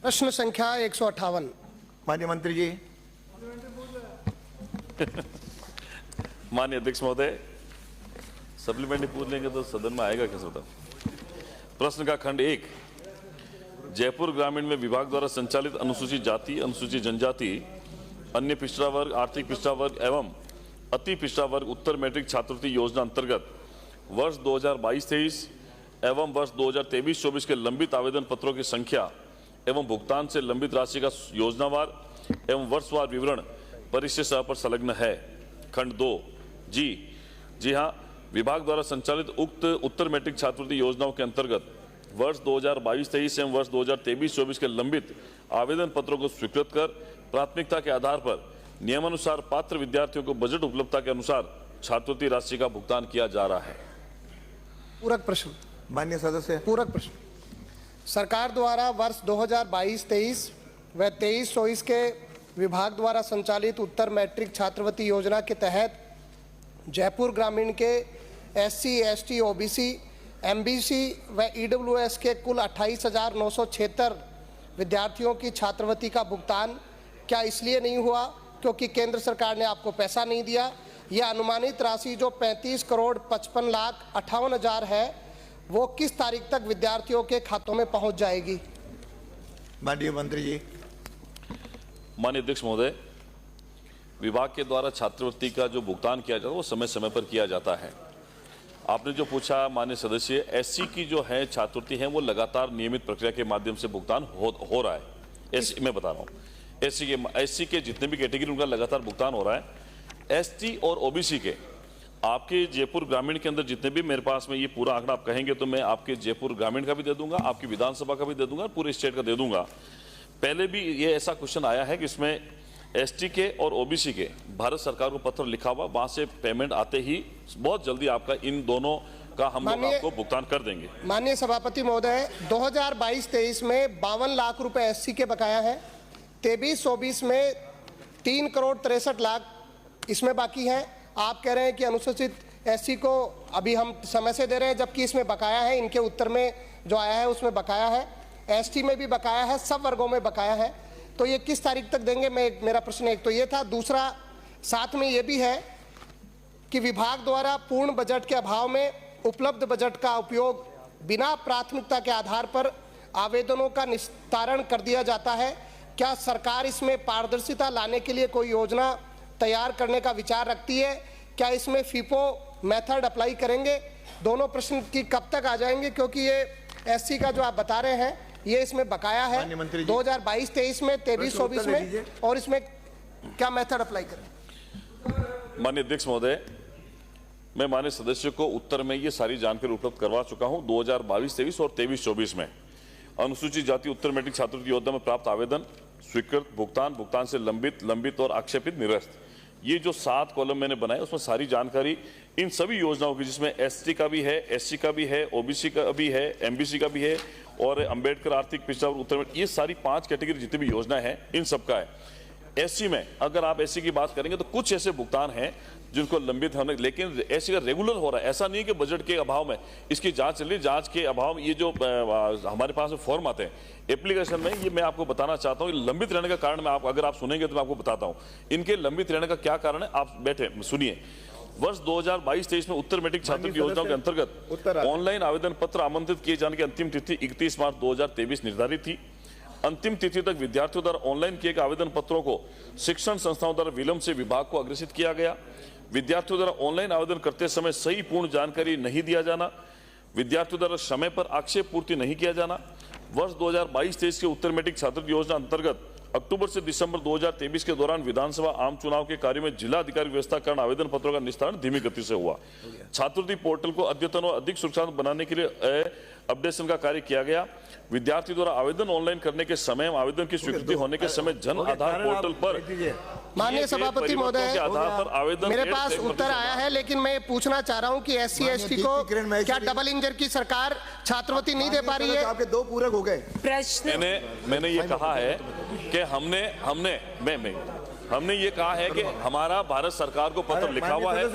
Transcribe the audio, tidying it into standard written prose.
प्रश्न संख्या 158। माननीय मंत्री जी। माननीय अध्यक्ष महोदय, सप्लीमेंट्री पूछ लेंगे तो सदन में आएगा कैसे बताओ। प्रश्न का खंड 1, जयपुर ग्रामीण में विभाग द्वारा संचालित अनुसूचित जाति, अनुसूचित जनजाति, अन्य पिछड़ा वर्ग, आर्थिक पिछड़ा वर्ग एवं अति पिछड़ा वर्ग उत्तर मैट्रिक छात्रवृत्ति योजना अंतर्गत वर्ष 2022-23 एवं वर्ष 2023-24 के लंबित आवेदन पत्रों की संख्या एवं भुगतान से लंबित राशि का योजनावार एवं वर्षवार विवरण परिशिष्ट पर संलग्न है। खंड 2, जी हाँ, विभाग द्वारा संचालित उक्त उत्तर मैट्रिक छात्रवृत्ति योजनाओं के अंतर्गत वर्ष 2022-23 एवं वर्ष 2023-24 के लंबित आवेदन पत्रों को स्वीकृत कर प्राथमिकता के आधार पर नियमानुसार पात्र विद्यार्थियों को बजट उपलब्धता के अनुसार छात्रवृत्ति राशि का भुगतान किया जा रहा है। पूरक प्रश्न। माननीय सदस्य। पूरक प्रश्न। सरकार द्वारा वर्ष 2022-23 व 23-24 के विभाग द्वारा संचालित उत्तर मैट्रिक छात्रवृत्ति योजना के तहत जयपुर ग्रामीण के SC, ST, OBC, MBC व EWS के कुल 28,976 विद्यार्थियों की छात्रवृत्ति का भुगतान क्या इसलिए नहीं हुआ क्योंकि केंद्र सरकार ने आपको पैसा नहीं दिया? यह अनुमानित राशि जो 35,55,58,000 है वो किस तारीख तक विद्यार्थियों के खातों में पहुंच जाएगी? माननीय मंत्री जी। माननीय अध्यक्ष महोदय, विभाग के द्वारा छात्रवृत्ति का जो भुगतान किया जाता है वो समय समय पर किया जाता है। आपने जो पूछा माननीय सदस्य, SC की जो है छात्रवृत्ति है वो लगातार नियमित प्रक्रिया के माध्यम से भुगतान हो रहा है। SC मैं बता रहा हूँ, SC के जितने भी कैटेगरी उनका लगातार भुगतान हो रहा है। ST और OBC के आपके जयपुर ग्रामीण के अंदर जितने भी मेरे पास में ये पूरा आंकड़ा आप कहेंगे तो मैं आपके जयपुर ग्रामीण का भी दे दूंगा, आपकी विधानसभा का भी दे दूंगा, पूरे स्टेट का दे दूंगा। पहले भी ये ऐसा क्वेश्चन आया है कि इसमें ST के और OBC के भारत सरकार को पत्र लिखा हुआ, वहां से पेमेंट आते ही बहुत जल्दी आपका इन दोनों का हम लोग आपको भुगतान कर देंगे। माननीय सभापति महोदय, 2022-23 में 52 लाख रुपए SC के बकाया है, 23-24 में 3,63,00,000 इसमें बाकी है। आप कह रहे हैं कि अनुसूचित SC को अभी हम समय से दे रहे हैं जबकि इसमें बकाया है, इनके उत्तर में जो आया है उसमें बकाया है, ST में भी बकाया है, सब वर्गों में बकाया है। तो ये किस तारीख तक देंगे? मेरा प्रश्न एक तो ये था। दूसरा, साथ में ये भी है कि विभाग द्वारा पूर्ण बजट के अभाव में उपलब्ध बजट का उपयोग बिना प्राथमिकता के आधार पर आवेदनों का निस्तारण कर दिया जाता है। क्या सरकार इसमें पारदर्शिता लाने के लिए कोई योजना तैयार करने का विचार रखती है? क्या इसमें FIFO मेथड अप्लाई करेंगे? दोनों प्रश्न की कब तक आ जाएंगे? क्योंकि ये SC का जो आप बता रहे हैं ये इसमें बकाया है 2022-23 में, 23-24 में, और इसमें क्या मेथड अप्लाई करें? माननीय अध्यक्ष महोदय, मैं माननीय सदस्य को उत्तर में ये सारी जानकारी उपलब्ध करवा चुका हूं। 2022-23 और 23-24 में अनुसूचित जाति उत्तर मैट्रिक छात्रवृत्ति योजना में प्राप्त आवेदन स्वीकृत, भुगतान से लंबित और आक्षेपित निरस्त, ये जो 7 कॉलम मैंने बनाए उसमें सारी जानकारी इन सभी योजनाओं की, जिसमें ST का भी है, SC का भी है, OBC का भी है, MBC का भी है और अंबेडकर आर्थिक पिछड़ा उत्तर में, ये सारी 5 कैटेगरी जितनी भी योजना है इन सबका है। SC में अगर आप SC की बात करेंगे तो कुछ ऐसे भुगतान हैं जिनको लंबित होने, लेकिन SC का रेगुलर हो रहा है। ऐसा नहीं है कि बजट के अभाव में इसकी जांच चल रही, जांच के अभाव ये जो हमारे पास में फॉर्म आते हैं एप्लीकेशन में, ये मैं आपको बताना चाहता हूँ लंबित रहने का कारण मैं अगर आप सुनेंगे तो मैं आपको बताता हूँ इनके लंबित रहने का क्या कारण है। आप बैठे सुनिए। वर्ष 2022-23 में उत्तर मैट्रिक छात्रवृत्ति योजनाओं के अंतर्गत ऑनलाइन आवेदन पत्र आमंत्रित किए जाने की अंतिम तिथि 31 मार्च 2023 निर्धारित थी। अंतिम तिथि तक विद्यार्थियों द्वारा ऑनलाइन किए गए आवेदन पत्रों को शिक्षण संस्थाओं द्वारा विलंब से विभाग को अग्रेसित किया गया। विद्यार्थियों द्वारा ऑनलाइन आवेदन करते समय सही पूर्ण जानकारी नहीं दिया जाना, विद्यार्थियों द्वारा समय पर आक्षेप पूर्ति नहीं किया जाना। वर्ष 2022-23 के उत्तर मैट्रिक छात्रवृत्ति योजना अंतर्गत अक्टूबर से दिसंबर 2023 के दौरान विधानसभा आम चुनाव के कार्य में जिला अधिकारी व्यवस्था कारण आवेदन पत्रों का निस्तारण धीमी गति से हुआ। छात्रवृत्ति पोर्टल को अद्यतन और अधिक सुरक्षित बनाने के लिए अपडेशन का कार्य किया गया। विद्यार्थी द्वारा आवेदन ऑनलाइन करने के समय, आवेदन की स्वीकृति होने के समय जन आधार पोर्टल पर माननीय सभापति महोदय, मेरे पास उत्तर आया है, लेकिन मैं पूछना चाह रहा हूं कि SC ST को क्या डबल इंजन की सरकार छात्रवृत्ति नहीं दे पा रही है? आपके 2 पूरक हो गए। प्रश्न मैंने ये कहा है कि हमने ये कहा है कि हमारा भारत सरकार को पत्र लिखा हुआ है।